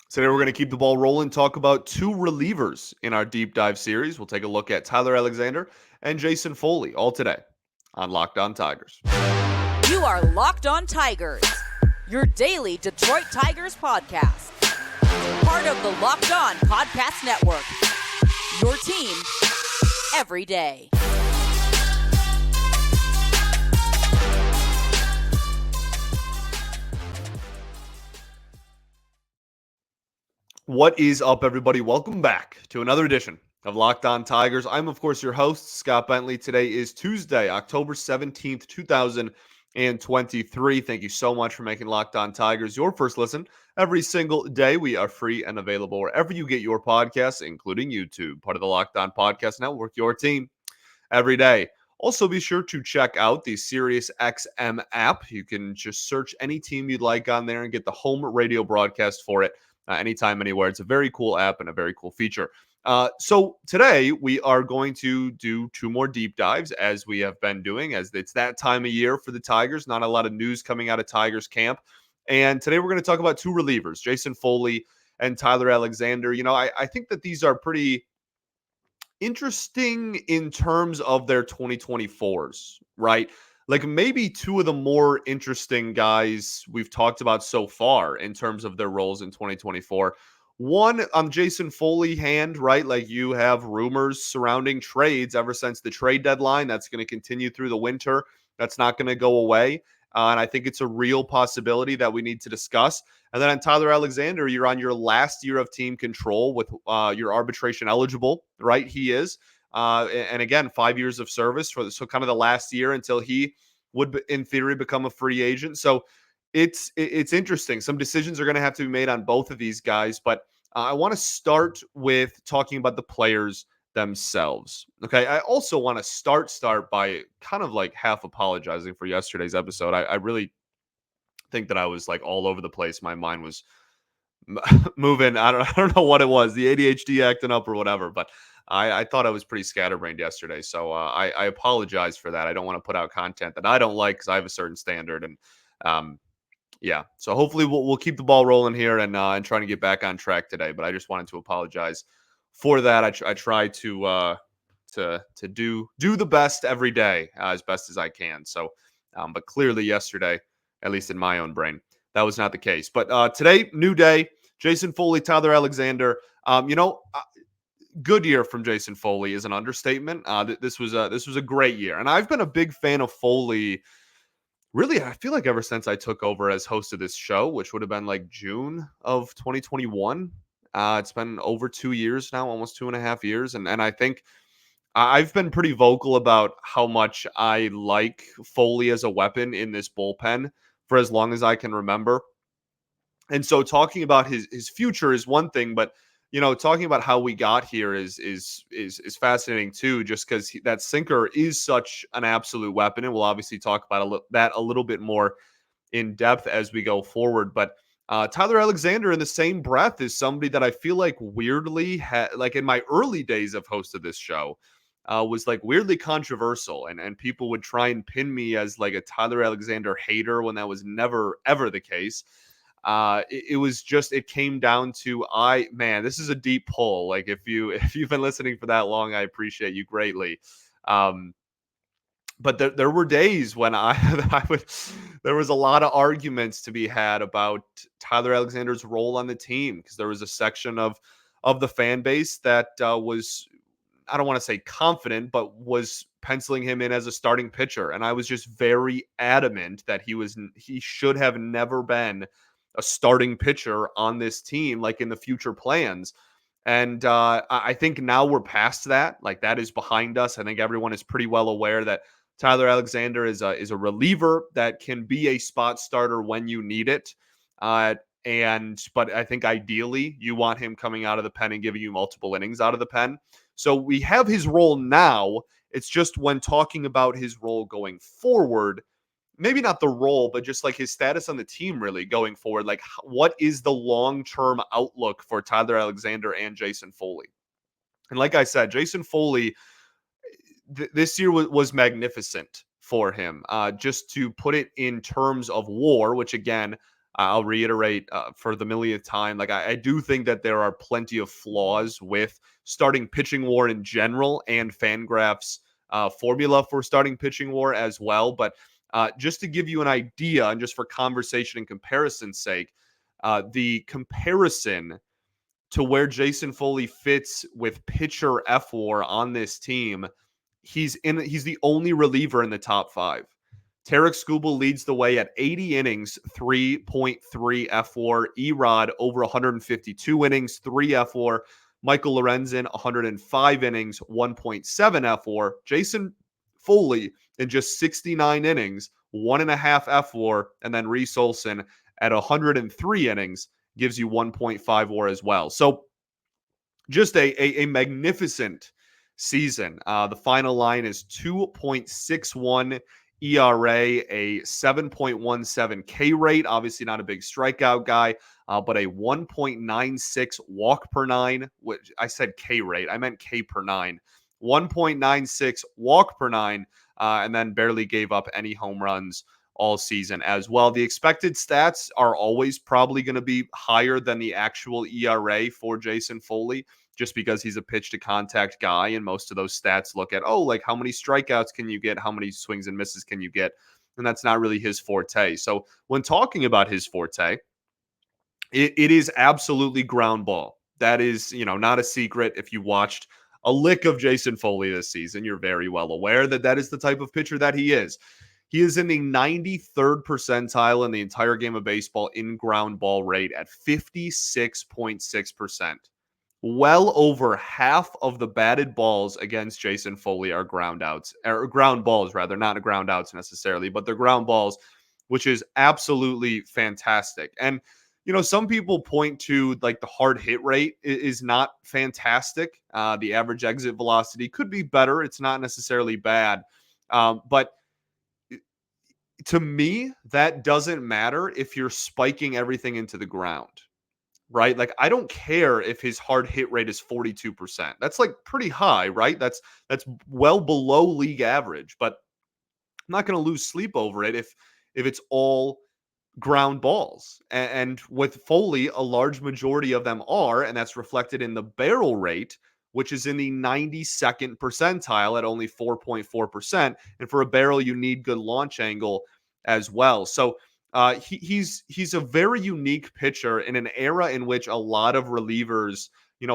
Today, we're going to keep the ball rolling, talk about two relievers in our deep dive series. We'll take a look at Tyler Alexander and Jason Foley, all today on Locked On Tigers. You are Locked On Tigers, your daily Detroit Tigers podcast. Part of the Locked On Podcast Network, your team every day. What is up, everybody? Welcome back to another edition of Locked On Tigers. I'm, of course, your host, Scott Bentley. Today is Tuesday, October 17th, 2023. Thank you so much for making Locked On Tigers your first listen every single day. We are free and available wherever you get your podcasts, including YouTube, part of the Locked On Podcast Network, your team every day. Also, be sure to check out the SiriusXM app. You can just search any team you'd like on there and get the home radio broadcast for it anytime, anywhere. It's a very cool app and a very cool feature. So today we are going to do two more deep dives, as we have been doing, as it's that time of year for the Tigers. Not a lot of news coming out of Tigers camp. And today we're going to talk about two relievers, Jason Foley and Tyler Alexander. You know, I think that these are pretty interesting in terms of their 2024s, right? Like maybe two of the more interesting guys we've talked about so far in terms of their roles in 2024. One on Jason Foley hand, right? Like you have rumors surrounding trades ever since the trade deadline. That's going to continue through the winter. That's not going to go away. And I think it's a real possibility that we need to discuss. And then on Tyler Alexander, you're on your last year of team control with your arbitration eligible, right? He is. And again, 5 years of service so kind of the last year until he would, in theory, become a free agent. So it's interesting. Some decisions are going to have to be made on both of these guys, but I want to start with talking about the players themselves. Okay. I also want to start by kind of like half apologizing for yesterday's episode. I really think that I was like all over the place. My mind was moving. I don't know what it was, the ADHD acting up or whatever, but I thought I was pretty scatterbrained yesterday. So I apologize for that. I don't want to put out content that I don't like because I have a certain standard. And yeah, so hopefully we'll keep the ball rolling here and trying to get back on track today. But I just wanted to apologize for that. I try to do the best every day as best as I can. So, but clearly yesterday, at least in my own brain, that was not the case. But today, new day. Jason Foley, Tyler Alexander. Good year from Jason Foley is an understatement. This was a great year, and I've been a big fan of Foley. Really, I feel like ever since I took over as host of this show, which would have been like June of 2021. It's been over 2 years now, almost 2.5 years, and I think I've been pretty vocal about how much I like Foley as a weapon in this bullpen for as long as I can remember. And so talking about his future is one thing, but talking about how we got here is fascinating too, just because that sinker is such an absolute weapon, and we'll obviously talk about that a little bit more in depth as we go forward. But Tyler Alexander, in the same breath, is somebody that I feel like weirdly, like in my early days of host of this show, was like weirdly controversial, and people would try and pin me as like a Tyler Alexander hater when that was never ever the case. It was just, it came down to, man, this is a deep pull. Like if you've been listening for that long, I appreciate you greatly. But there were days when there was a lot of arguments to be had about Tyler Alexander's role on the team, because there was a section of the fan base that was, I don't want to say confident, but was penciling him in as a starting pitcher. And I was just very adamant that he should have never been a starting pitcher on this team, like in the future plans. And I think now we're past that. Like that is behind us. I think everyone is pretty well aware that Tyler Alexander is a reliever that can be a spot starter when you need it. But I think ideally you want him coming out of the pen and giving you multiple innings out of the pen. So we have his role now. It's just when talking about his role going forward, maybe not the role, but just like his status on the team really going forward. Like what is the long-term outlook for Tyler Alexander and Jason Foley? And like I said, Jason Foley, this year was magnificent for him. Just to put it in terms of WAR, which again, I'll reiterate for the millionth time, like I do think that there are plenty of flaws with starting pitching war in general and Fangraphs formula for starting pitching war as well. But just to give you an idea, and just for conversation and comparison's sake, the comparison to where Jason Foley fits with pitcher F WAR on this team, he's the only reliever in the top 5. Tarek Skubal leads the way at 80 innings, 3.3 F WAR. Erod over 152 innings, 3 F WAR. Michael Lorenzen 105 innings, 1.7 F WAR. Jason Foley in just 69 innings, 1.5 F WAR, and then Reese Olson at 103 innings gives you 1.5 WAR as well. So just a magnificent season. The final line is 2.61 ERA, a 7.17 K rate. Obviously, not a big strikeout guy, but a 1.96 walk per nine, which I said K rate. I meant K per nine. 1.96 walk per nine, and then barely gave up any home runs all season as well. The expected stats are always probably going to be higher than the actual ERA for Jason Foley, just because he's a pitch to contact guy. And most of those stats look at, oh, like how many strikeouts can you get? How many swings and misses can you get? And that's not really his forte. So when talking about his forte, it is absolutely ground ball. That is, not a secret. If you watched a lick of Jason Foley this season, you're very well aware that that is the type of pitcher that he is. He is in the 93rd percentile in the entire game of baseball in ground ball rate at 56.6%. Well over half of the batted balls against Jason Foley are ground outs, or ground balls rather, not ground outs necessarily, but they're ground balls, which is absolutely fantastic. And some people point to like the hard hit rate is not fantastic. The average exit velocity could be better. It's not necessarily bad, but to me, that doesn't matter if you're spiking everything into the ground, right? Like, I don't care if his hard hit rate is 42%. That's like pretty high, right? That's well below league average, but I'm not going to lose sleep over it if it's all ground balls. And with Foley, a large majority of them are, and that's reflected in the barrel rate, which is in the 92nd percentile at only 4.4%. And for a barrel, you need good launch angle as well. So he's a very unique pitcher in an era in which a lot of relievers,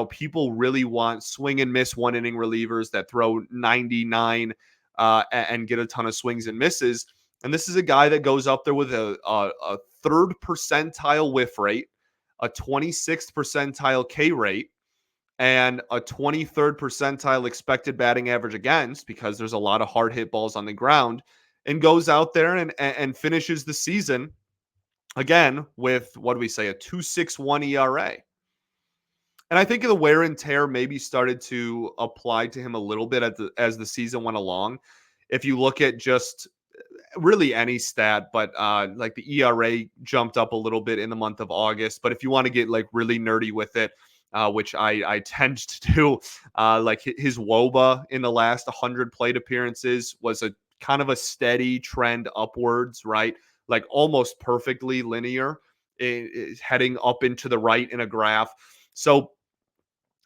people really want swing and miss 1 inning relievers that throw 99 and get a ton of swings and misses. And this is a guy that goes up there with a third percentile whiff rate, a 26th percentile K rate, and a 23rd percentile expected batting average against, because there's a lot of hard hit balls on the ground, and goes out there and finishes the season again with, what do we say, a 2.61 ERA. And I think the wear and tear maybe started to apply to him a little bit as the season went along. If you look at just really any stat, but like the ERA jumped up a little bit in the month of August. But if you want to get like really nerdy with it, which I tend to do, like his WOBA in the last 100 plate appearances was a kind of a steady trend upwards, right? Like almost perfectly linear, heading up into the right in a graph. So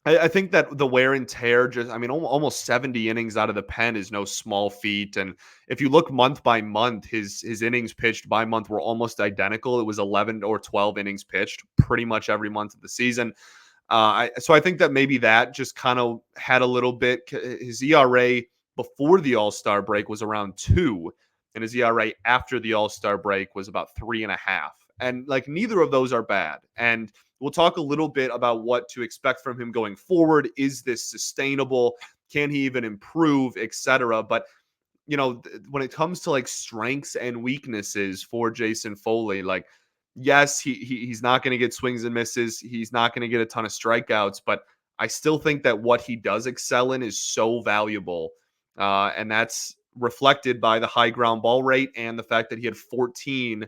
I think that the wear and tear, almost 70 innings out of the pen is no small feat. And if you look month by month, his innings pitched by month were almost identical. It was 11 or 12 innings pitched pretty much every month of the season. So I think that maybe that just kind of had a little bit. His ERA before the All-Star break was around 2, and his ERA after the All-Star break was about 3.5. And like neither of those are bad. And we'll talk a little bit about what to expect from him going forward. Is this sustainable? Can he even improve, etc.? But when it comes to like strengths and weaknesses for Jason Foley, like yes, he's not going to get swings and misses. He's not going to get a ton of strikeouts, but I still think that what he does excel in is so valuable, and that's reflected by the high ground ball rate and the fact that he had 14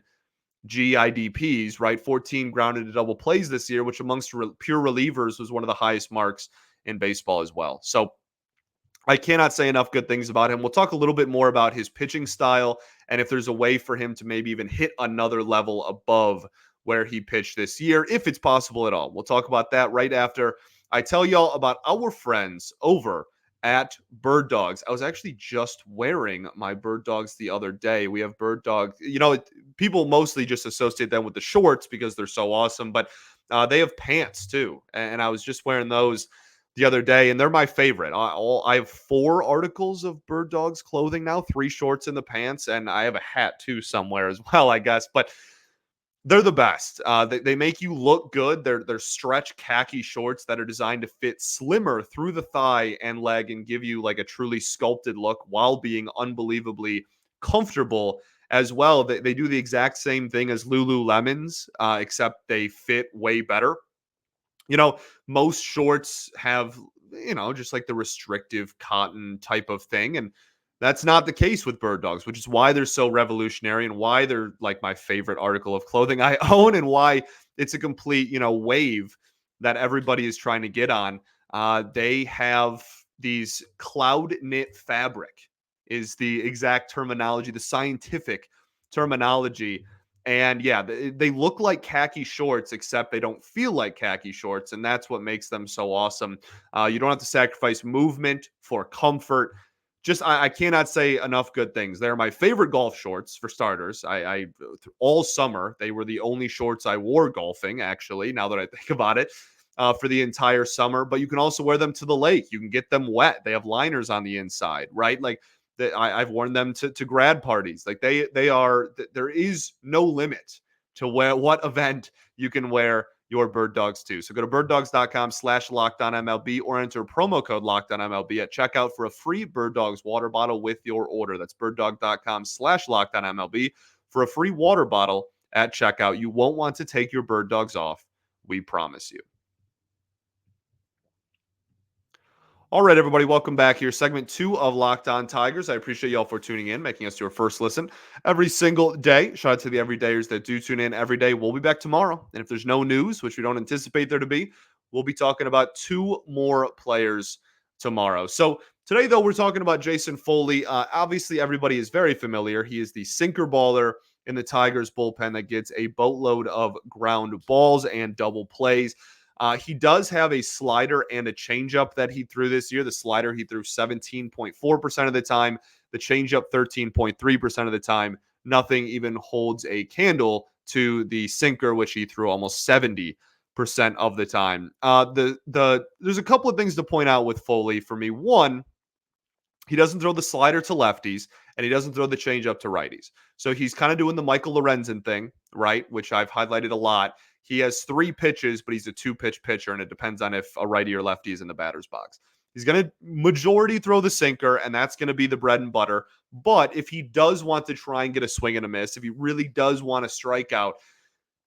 GIDPs, right? 14 grounded to double plays this year, which amongst pure relievers was one of the highest marks in baseball as well. So I cannot say enough good things about him. We'll talk a little bit more about his pitching style and if there's a way for him to maybe even hit another level above where he pitched this year, if it's possible at all. We'll talk about that right after I tell y'all about our friends over at Bird Dogs. I was actually just wearing my Bird Dogs the other day. We have Bird Dogs. People mostly just associate them with the shorts because they're so awesome, but they have pants too. And I was just wearing those the other day, and they're my favorite. I have 4 articles of Bird Dogs clothing now, 3 shorts in the pants, and I have a hat too somewhere as well, I guess. But they're the best. They make you look good. They're stretch khaki shorts that are designed to fit slimmer through the thigh and leg and give you like a truly sculpted look while being unbelievably comfortable as well. They do the exact same thing as Lululemons, except they fit way better. Most shorts have, just like the restrictive cotton type of thing. And that's not the case with Bird Dogs, which is why they're so revolutionary and why they're like my favorite article of clothing I own and why it's a complete, wave that everybody is trying to get on. They have these cloud knit fabric is the exact terminology, the scientific terminology. And yeah, they look like khaki shorts, except they don't feel like khaki shorts. And that's what makes them so awesome. You don't have to sacrifice movement for comfort. I cannot say enough good things. They're my favorite golf shorts for starters. I all summer, they were the only shorts I wore golfing, actually, now that I think about it, for the entire summer. But you can also wear them to the lake. You can get them wet. They have liners on the inside, right? Like, I've worn them to grad parties. Like they are. There is no limit to what event you can wear your Bird Dogs to. So go to birddogs.com/LockedOnMLB or enter promo code LockedOnMLB at checkout for a free Bird Dogs water bottle with your order. That's birddog.com/LockedOnMLB for a free water bottle at checkout. You won't want to take your Bird Dogs off. We promise you. All right, everybody, welcome back here. Segment 2 of Locked On Tigers. I appreciate y'all for tuning in, making us your first listen every single day. Shout out to the everydayers that do tune in every day. We'll be back tomorrow. And if there's no news, which we don't anticipate there to be, we'll be talking about 2 more players tomorrow. So today, though, we're talking about Jason Foley. Obviously, everybody is very familiar. He is the sinker baller in the Tigers bullpen that gets a boatload of ground balls and double plays. He does have a slider and a changeup that he threw this year. The slider he threw 17.4% of the time, the changeup 13.3% of the time. Nothing even holds a candle to the sinker, which he threw almost 70% of the time. There's a couple of things to point out with Foley for me. One, he doesn't throw the slider to lefties, and he doesn't throw the changeup to righties. So he's kind of doing the Michael Lorenzen thing, right? Which I've highlighted a lot. He has 3 pitches, but he's a 2-pitch pitcher, and it depends on if a righty or lefty is in the batter's box. He's going to majority throw the sinker, and that's going to be the bread and butter. But if he does want to try and get a swing and a miss, if he really does want to strike out,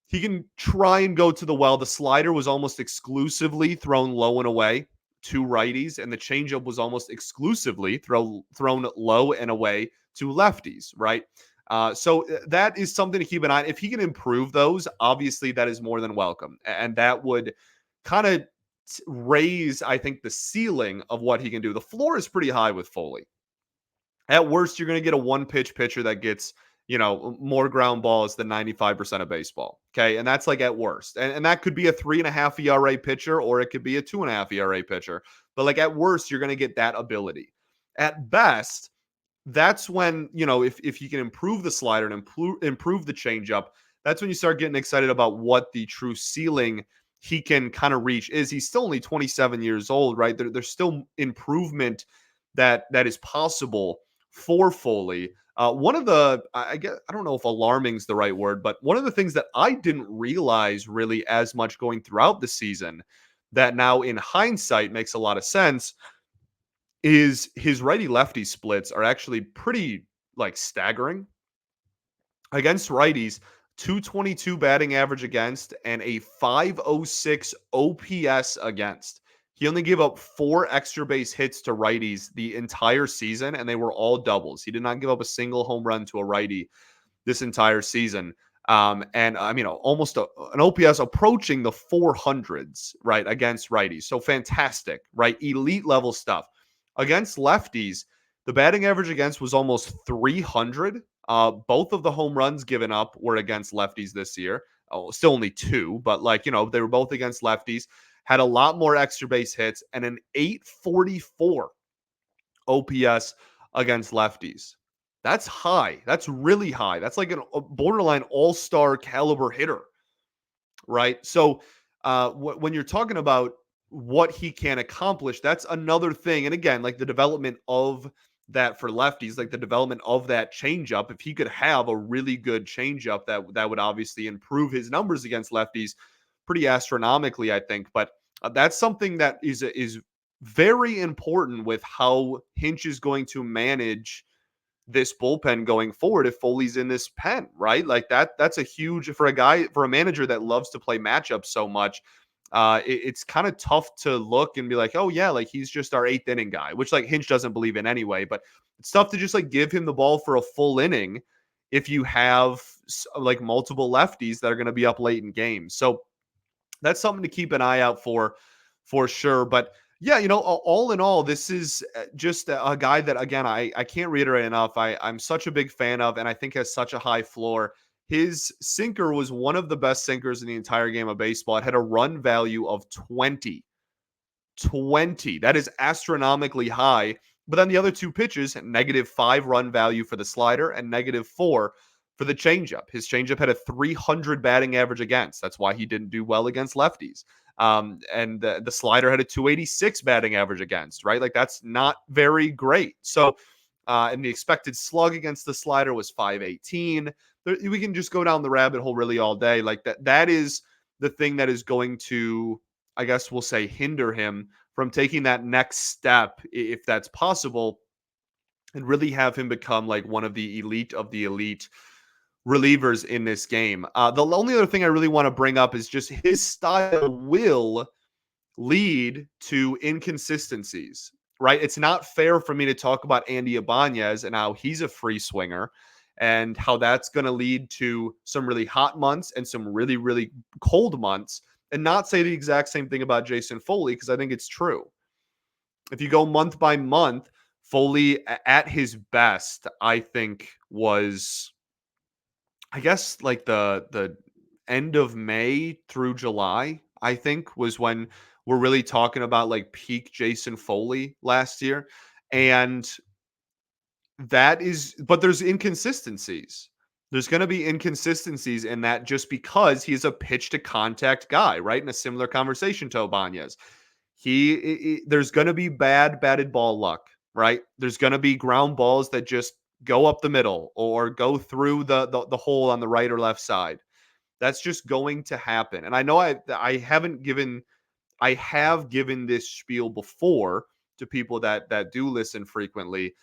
he can try and go to the well. The slider was almost exclusively thrown low and away to righties, and the changeup was almost exclusively thrown low and away to lefties, right? So that is something to keep an eye on. If he can improve those, obviously that is more than welcome. And that would kind of raise, I think, the ceiling of what he can do. The floor is pretty high with Foley. At worst, you're going to get a 1-pitch pitcher that gets, more ground balls than 95% of baseball. Okay. And that's like at worst. And that could be a 3.5 ERA pitcher, or it could be a 2.5 ERA pitcher. But like at worst, you're going to get that ability. At best, that's when, if you can improve the slider and improve the changeup, that's when you start getting excited about what the true ceiling he can kind of reach is. He's still only 27 years old, right? There's still improvement that is possible for Foley. One of the, I don't know if alarming is the right word, but one of the things that I didn't realize really as much going throughout the season that now in hindsight makes a lot of sense is his righty-lefty splits are actually pretty staggering. Against righties, 222 batting average against and a 506 OPS against. He only gave up 4 extra base hits to righties the entire season, and they were all doubles. He did not give up a single home run to a righty this entire season. And I mean, almost an OPS approaching the 400s, right, against righties. So fantastic, right? Elite level stuff. Against lefties, the batting average against was almost 300. Both of the home runs given up were against lefties this year. still only 2, but like, they were both against lefties, had a lot more extra base hits and an 844 OPS against lefties. That's high. That's really high. That's like a borderline all-star caliber hitter, right? So when you're talking about what he can accomplish, that's another thing. And again, like the development of that for lefties, like the development of that changeup. If he could have a really good changeup, that would obviously improve his numbers against lefties pretty astronomically, I think. But that's something that is very important with how Hinch is going to manage this bullpen going forward if Foley's in this pen, right? Like that's a huge for a manager that loves to play matchups so much. It's kind of tough to look and be like, oh yeah, like he's just our 8th inning guy, which like Hinch doesn't believe in anyway. But it's tough to just like give him the ball for a full inning if you have like multiple lefties that are going to be up late in games. So that's something to keep an eye out for sure. But yeah, all in all, this is just a guy that, again, I can't reiterate enough. I'm such a big fan of, and I think has such a high floor. His sinker was one of the best sinkers in the entire game of baseball. It had a run value of 20. 20. That is astronomically high. But then the other 2 pitches, -5 run value for the slider and -4 for the changeup. His changeup had a 300 batting average against. That's why he didn't do well against lefties. And the slider had a 286 batting average against, right? Like that's not very great. So, and the expected slug against the slider was 518. We can just go down the rabbit hole really all day. Like that is the thing that is going to, I guess we'll say, hinder him from taking that next step, if that's possible, and really have him become like one of the elite relievers in this game. The only other thing I really want to bring up is just his style will lead to inconsistencies, right? It's not fair for me to talk about Andy Ibanez and how he's a free swinger and how that's going to lead to some really hot months and some really, really cold months, and not say the exact same thing about Jason Foley, because I think it's true. If you go month by month, Foley at his best, I think, was, I guess, like the end of May through July, I think, was when we're really talking about like peak Jason Foley last year. And but there's inconsistencies. There's going to be inconsistencies in that just because he's a pitch to contact guy, right? In a similar conversation to Ibanez. There's going to be batted ball luck, right? There's going to be ground balls that just go up the middle or go through the hole on the right or left side. That's just going to happen. And I know I have given this spiel before to people that do listen frequently,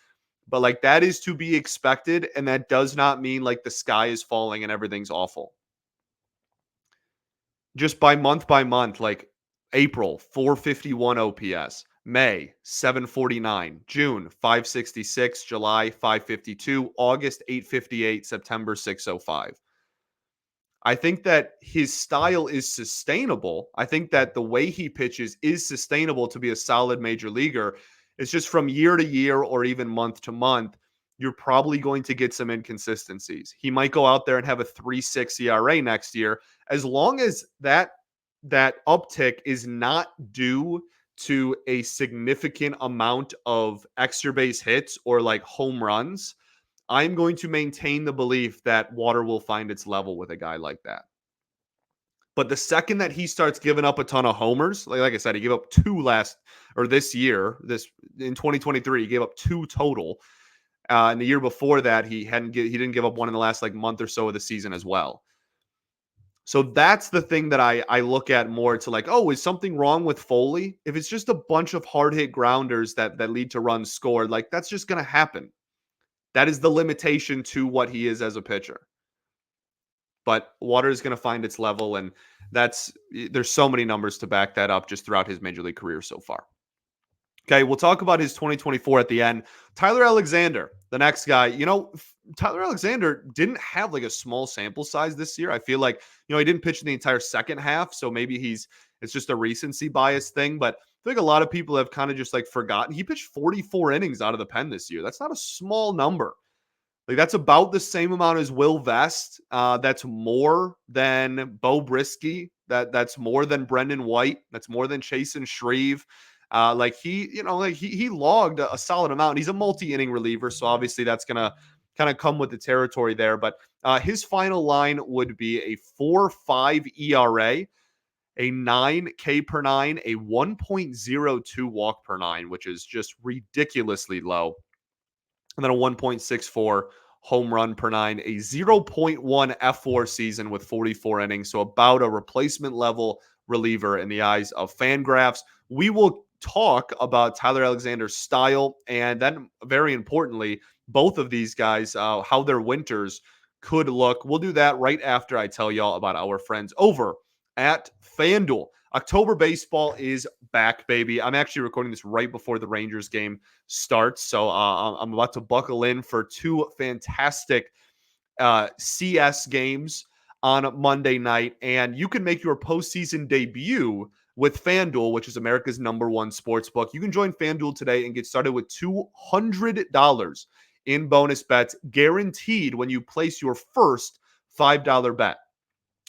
but like that is to be expected, and that does not mean like the sky is falling and everything's awful. Just by month, like April 451 OPS, May 749, June 566, July 552, August 858, September 605. I think that his style is sustainable. I think that the way he pitches is sustainable to be a solid major leaguer. It's just from year to year or even month to month, you're probably going to get some inconsistencies. He might go out there and have a 3.6 ERA next year, as long as that uptick is not due to a significant amount of extra base hits or like home runs. I'm going to maintain the belief that water will find its level with a guy like that. But the second that he starts giving up a ton of homers, like I said, he gave up 2 this year, in 2023, he gave up 2 total. And the year before that, he didn't give up one in the last like month or so of the season as well. So that's the thing that I look at more to like, oh, is something wrong with Foley? If it's just a bunch of hard hit grounders that lead to runs scored, like that's just going to happen. That is the limitation to what he is as a pitcher. But water is going to find its level, and there's so many numbers to back that up just throughout his major league career so far. Okay, we'll talk about his 2024 at the end. Tyler Alexander, the next guy. Tyler Alexander didn't have like a small sample size this year. I feel like, he didn't pitch in the entire second half, so maybe it's just a recency bias thing. But I think a lot of people have kind of just like forgotten. He pitched 44 innings out of the pen this year. That's not a small number. Like that's about the same amount as Will Vest. That's more than Bo Brisky. That's more than Brendan White. That's more than Chasen Shreve. Like he logged a solid amount. He's a multi-inning reliever, so obviously that's gonna kind of come with the territory there. But his final line would be a 4.5 ERA, a 9K per nine, a 1.02 walk per nine, which is just ridiculously low, and then a 1.64 home run per nine, a zero point 0.1 F4 season with 44 innings. So about a replacement level reliever in the eyes of Fangraphs. We will talk about Tyler Alexander's style, and then very importantly, both of these guys, how their winters could look. We'll do that right after I tell y'all about our friends over at FanDuel. October baseball is back, baby. I'm actually recording this right before the Rangers game starts. So I'm about to buckle in for two fantastic CS games on Monday night. And you can make your postseason debut with FanDuel, which is America's #1 sports book. You can join FanDuel today and get started with $200 in bonus bets guaranteed when you place your first $5 bet.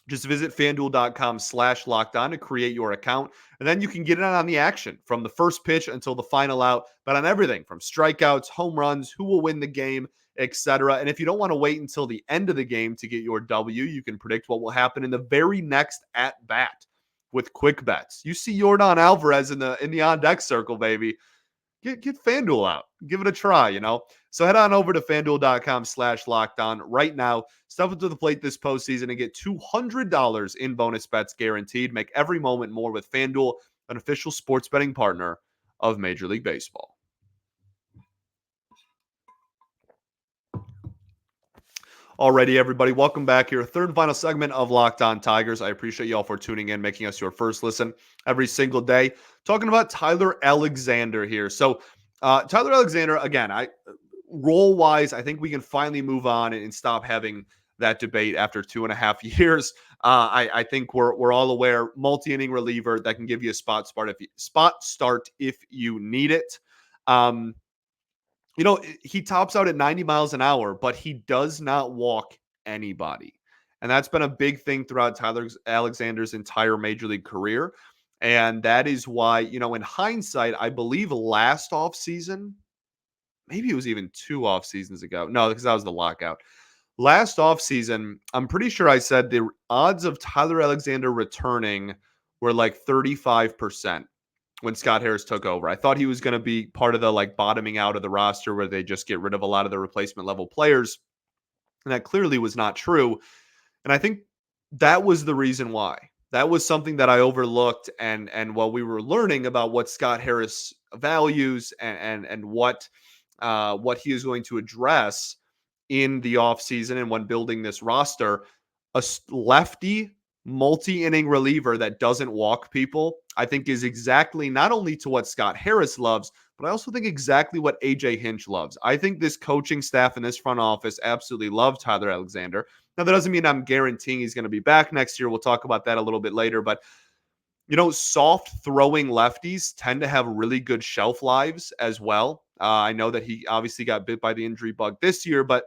Just visit fanduel.com/lockedon to create your account, and then you can get in on the action from the first pitch until the final out, but on everything from strikeouts, home runs, who will win the game, etc. And if you don't want to wait until the end of the game to get your W, you can predict what will happen in the very next at bat with quick bets. You see Yordan Alvarez in the on deck circle, baby. Get FanDuel out. Give it a try. So head on over to fanduel.com/lockedon right now. Step up to the plate this postseason and get $200 in bonus bets guaranteed. Make every moment more with FanDuel, an official sports betting partner of Major League Baseball. Alrighty, everybody. Welcome back here. Third and final segment of Locked On Tigers. I appreciate y'all for tuning in, making us your first listen every single day. Talking about Tyler Alexander here. So, Tyler Alexander, again, role-wise, I think we can finally move on and stop having that debate after 2.5 years. I think we're all aware, multi-inning reliever that can give you a spot start if you need it. He tops out at 90 miles an hour, but he does not walk anybody. And that's been a big thing throughout Tyler Alexander's entire major league career. And that is why, in hindsight, I believe last offseason, maybe it was even 2 off seasons ago. No, because that was the lockout. Last offseason, I'm pretty sure I said the odds of Tyler Alexander returning were like 35% when Scott Harris took over. I thought he was going to be part of the bottoming out of the roster where they just get rid of a lot of the replacement level players. And that clearly was not true. And I think that was the reason why. That was something that I overlooked. And while we were learning about what Scott Harris values and what he is going to address in the offseason and when building this roster, a lefty multi-inning reliever that doesn't walk people, I think is exactly not only to what Scott Harris loves, but I also think exactly what AJ Hinch loves. I think this coaching staff and this front office absolutely love Tyler Alexander. Now, that doesn't mean I'm guaranteeing he's going to be back next year. We'll talk about that a little bit later, but soft throwing lefties tend to have really good shelf lives as well. I know that he obviously got bit by the injury bug this year, but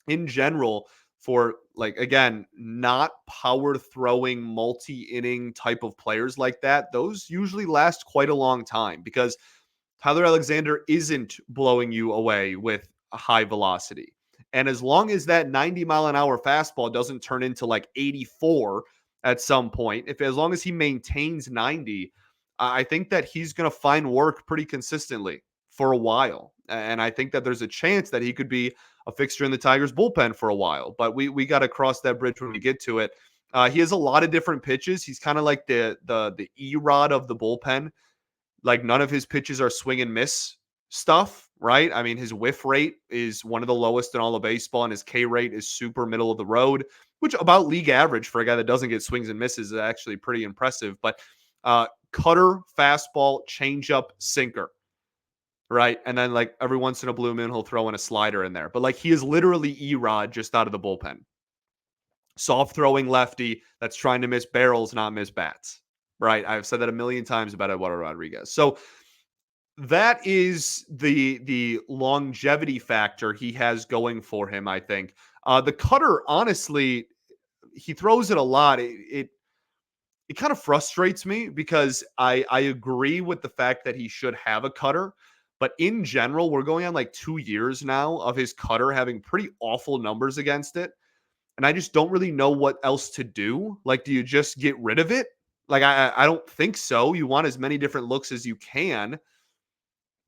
in general, for again, not power throwing multi-inning type of players like that, those usually last quite a long time because Tyler Alexander isn't blowing you away with a high velocity. And as long as that 90 mile an hour fastball doesn't turn into 84 at some point, as long as he maintains 90, I think that he's going to find work pretty consistently for a while. And I think that there's a chance that he could be a fixture in the Tigers bullpen for a while, but we got to cross that bridge when we get to it. He has a lot of different pitches. He's kind of like the E-Rod of the bullpen. None of his pitches are swing and miss stuff, right? I mean, his whiff rate is one of the lowest in all of baseball, and his K rate is super middle of the road, which about league average for a guy that doesn't get swings and misses is actually pretty impressive. But cutter, fastball, changeup, sinker, right? And then every once in a blue moon, he'll throw in a slider in there. But he is literally E-Rod just out of the bullpen. Soft throwing lefty that's trying to miss barrels, not miss bats, right? I've said that a million times about Eduardo Rodriguez. So That is the longevity factor he has going for him, I think. The cutter, honestly, he throws it a lot. It kind of frustrates me because I agree with the fact that he should have a cutter, but in general, we're going on like 2 years now of his cutter having pretty awful numbers against it, and I just don't really know what else to do. Like, do you just get rid of it? Like, I don't think so. You want as many different looks as you can,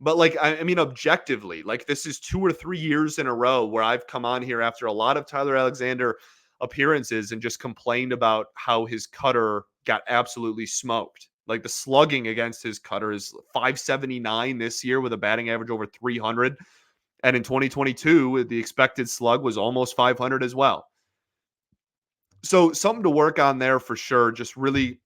but like, I mean, objectively, like this is 2 or 3 years in a row where I've come on here after a lot of Tyler Alexander appearances and just complained about how his cutter got absolutely smoked. Like the slugging against his cutter is 579 this year with a batting average over 300. And in 2022, the expected slug was almost 500 as well. So something to work on there for sure. Just really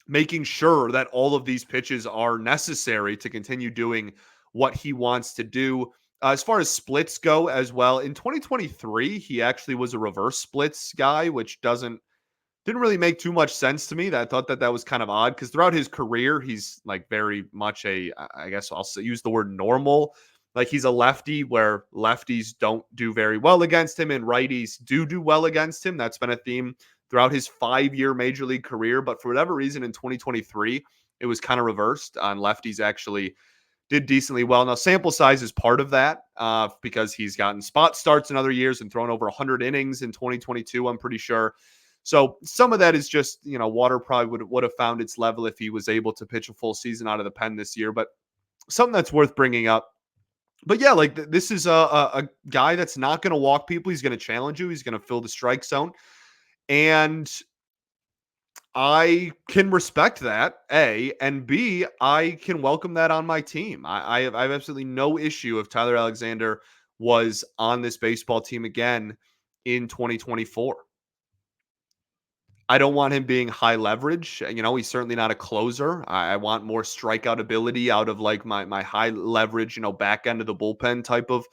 making sure that all of these pitches are necessary to continue doing what he wants to do. As far as splits go as well, in 2023, he actually was a reverse splits guy, which didn't really make too much sense to me. That I thought that was kind of odd because throughout his career, he's like very much I guess I'll use the word normal. Like he's a lefty where lefties don't do very well against him and righties do well against him. That's been a theme throughout his 5-year major league career. But for whatever reason in 2023, it was kind of reversed on lefties actually did decently well. Now, sample size is part of that because he's gotten spot starts in other years and thrown over 100 innings in 2022, I'm pretty sure. So some of that is just, water probably would have found its level if he was able to pitch a full season out of the pen this year. But something that's worth bringing up. But yeah, like this is a guy that's not going to walk people. He's going to challenge you. He's going to fill the strike zone. And I can respect that, A, and B, I can welcome that on my team. I have absolutely no issue if Tyler Alexander was on this baseball team again in 2024. I don't want him being high leverage. He's certainly not a closer. I want more strikeout ability out of like my high leverage, back end of the bullpen type of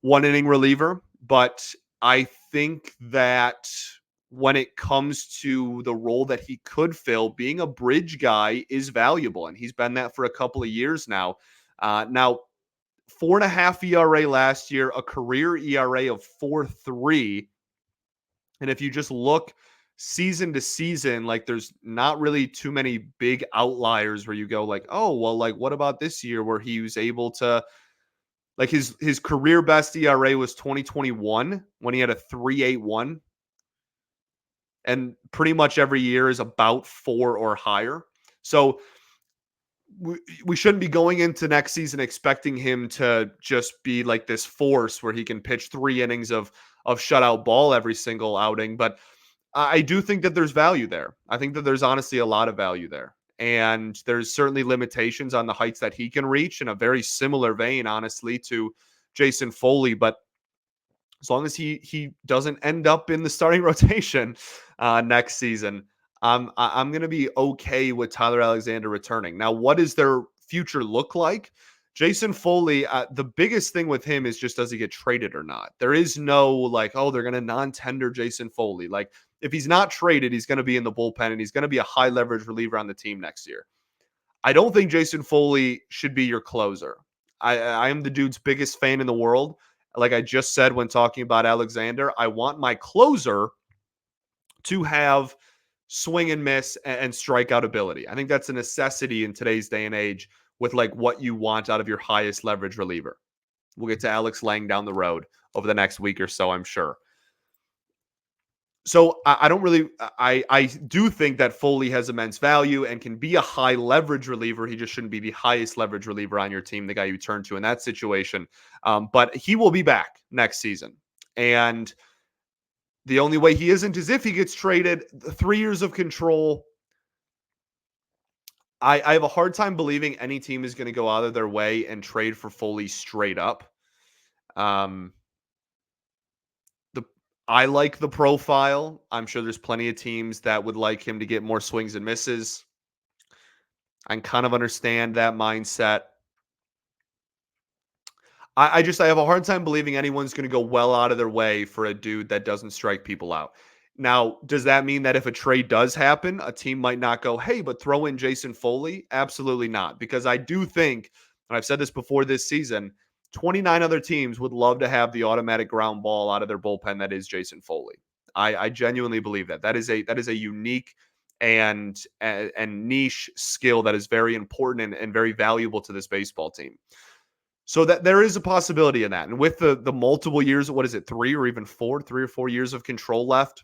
1 inning reliever. But I think that when it comes to the role that he could fill, being a bridge guy is valuable. And he's been that for a couple of years now. Now, 4.5 ERA last year, a career ERA of 4.3. And if you just look season to season, like there's not really too many big outliers where you go like, oh, well, like what about this year where he was able to like his career best ERA was 2021 when he had a 3.81, and pretty much every year is about 4 or higher. So we shouldn't be going into next season expecting him to just be like this force where he can pitch 3 innings of shutout ball every single outing. But I do think that there's value there. I think that there's honestly a lot of value there. And there's certainly limitations on the heights that he can reach in a very similar vein, honestly, to Jason Foley. But as long as he doesn't end up in the starting rotation next season, I'm going to be okay with Tyler Alexander returning. Now, what does their future look like? Jason Foley, the biggest thing with him is just does he get traded or not? There is no like, oh, they're going to non-tender Jason Foley. Like if he's not traded, he's going to be in the bullpen and he's going to be a high leverage reliever on the team next year. I don't think Jason Foley should be your closer. I am the dude's biggest fan in the world. Like I just said when talking about Alexander, I want my closer to have swing and miss and strikeout ability. I think that's a necessity in today's day and age with like what you want out of your highest leverage reliever. We'll get to Alex Lang down the road over the next week or so, I'm sure. So I don't really, I do think that Foley has immense value and can be a high leverage reliever. He just shouldn't be the highest leverage reliever on your team, the guy you turn to in that situation. But he will be back next season. And the only way he isn't is if he gets traded. 3 years of control. I have a hard time believing any team is going to go out of their way and trade for Foley straight up. Um, I like the profile. I'm sure there's plenty of teams that would like him to get more swings and misses. I kind of understand that mindset. I have a hard time believing anyone's going to go well out of their way for a dude that doesn't strike people out. Now, does that mean that if a trade does happen, a team might not go, hey, but throw in Jason Foley? Absolutely not. Because I do think, and I've said this before this season, 29 other teams would love to have the automatic ground ball out of their bullpen that is Jason Foley. I genuinely believe that. That is a unique and niche skill that is very important and very valuable to this baseball team. So that there is a possibility in that. And with the multiple years, what is it, 3 or 4 years of control left?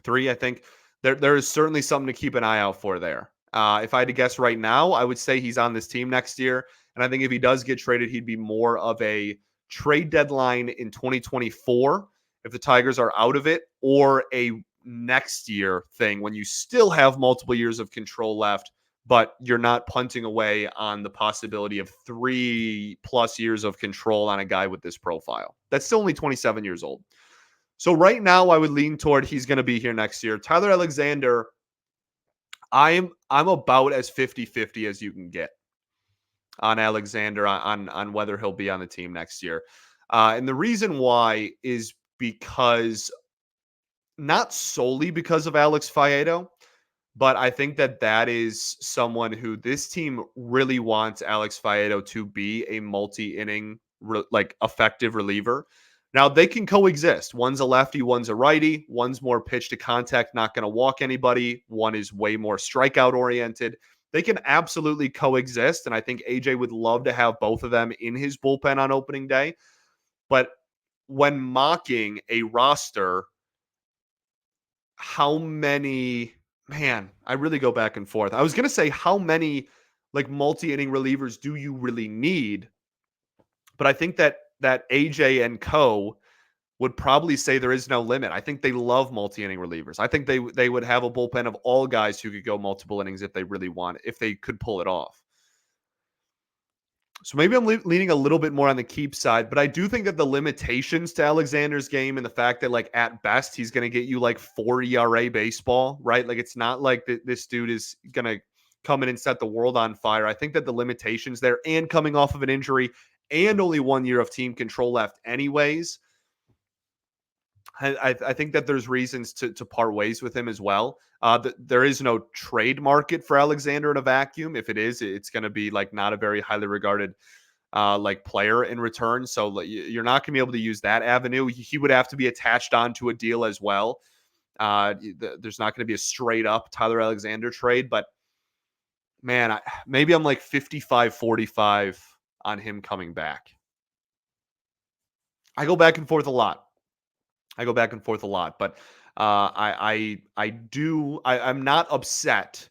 Three, I think. There is certainly something to keep an eye out for there. If I had to guess right now, I would say he's on this team next year. And I think if he does get traded, he'd be more of a trade deadline in 2024 if the Tigers are out of it, or a next year thing when you still have multiple years of control left, but you're not punting away on the possibility of 3+ years of control on a guy with this profile. That's still only 27 years old. So right now, I would lean toward he's going to be here next year. Tyler Alexander, I'm about as 50-50 as you can get on Alexander on whether he'll be on the team next year. And the reason why is because not solely because of Alex Faedo, but I think that is someone who this team really wants Alex Faedo to be a multi-inning, like effective reliever. Now they can coexist. One's a lefty, one's a righty. One's more pitch to contact, not going to walk anybody. One is way more strikeout oriented. They can absolutely coexist, and I think AJ would love to have both of them in his bullpen on opening day. But when mocking a roster, how many, man, I really go back and forth. I was going to say how many like multi-inning relievers do you really need? But I think that AJ and co would probably say there is no limit. I think they love multi-inning relievers. I think they would have a bullpen of all guys who could go multiple innings if they really want, if they could pull it off. So maybe I'm leaning a little bit more on the keep side, but I do think that the limitations to Alexander's game and the fact that, like, at best, he's going to get you like 4 ERA baseball, right? Like, it's not like this dude is going to come in and set the world on fire. I think that the limitations there, and coming off of an injury and only 1 year of team control left anyways, I think that there's reasons to part ways with him as well. There is no trade market for Alexander in a vacuum. If it is, it's going to be like not a very highly regarded like player in return. So like, you're not going to be able to use that avenue. He would have to be attached onto a deal as well. There's not going to be a straight up Tyler Alexander trade, but man, maybe I'm like 55-45 on him coming back. I go back and forth a lot. But I'm not upset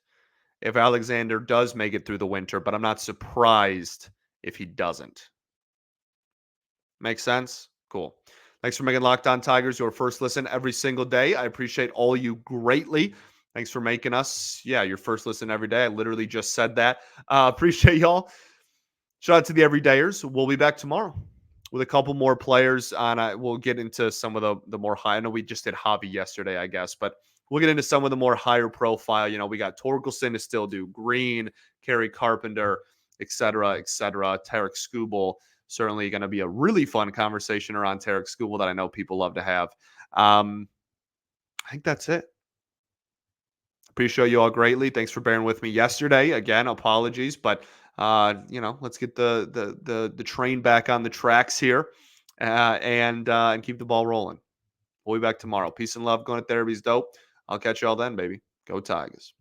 if Alexander does make it through the winter, but I'm not surprised if he doesn't. Makes sense? Cool. Thanks for making Locked On Tigers your first listen every single day. I appreciate all you greatly. Thanks for making us, your first listen every day. I literally just said that. Appreciate y'all. Shout out to the everydayers. We'll be back tomorrow with a couple more players on. We'll get into some of the more high. I know we just did Javi yesterday, I guess, but we'll get into some of the more higher profile. We got Torkelson to still do, Green, Kerry Carpenter, et cetera, et cetera. Tarek Skubal, certainly going to be a really fun conversation around Tarek Skubal that I know people love to have. I think that's it. Appreciate you all greatly. Thanks for bearing with me yesterday. Again, apologies, but let's get the train back on the tracks here, and keep the ball rolling. We'll be back tomorrow. Peace and love. Going to therapy's dope. I'll catch you all then, baby. Go Tigers.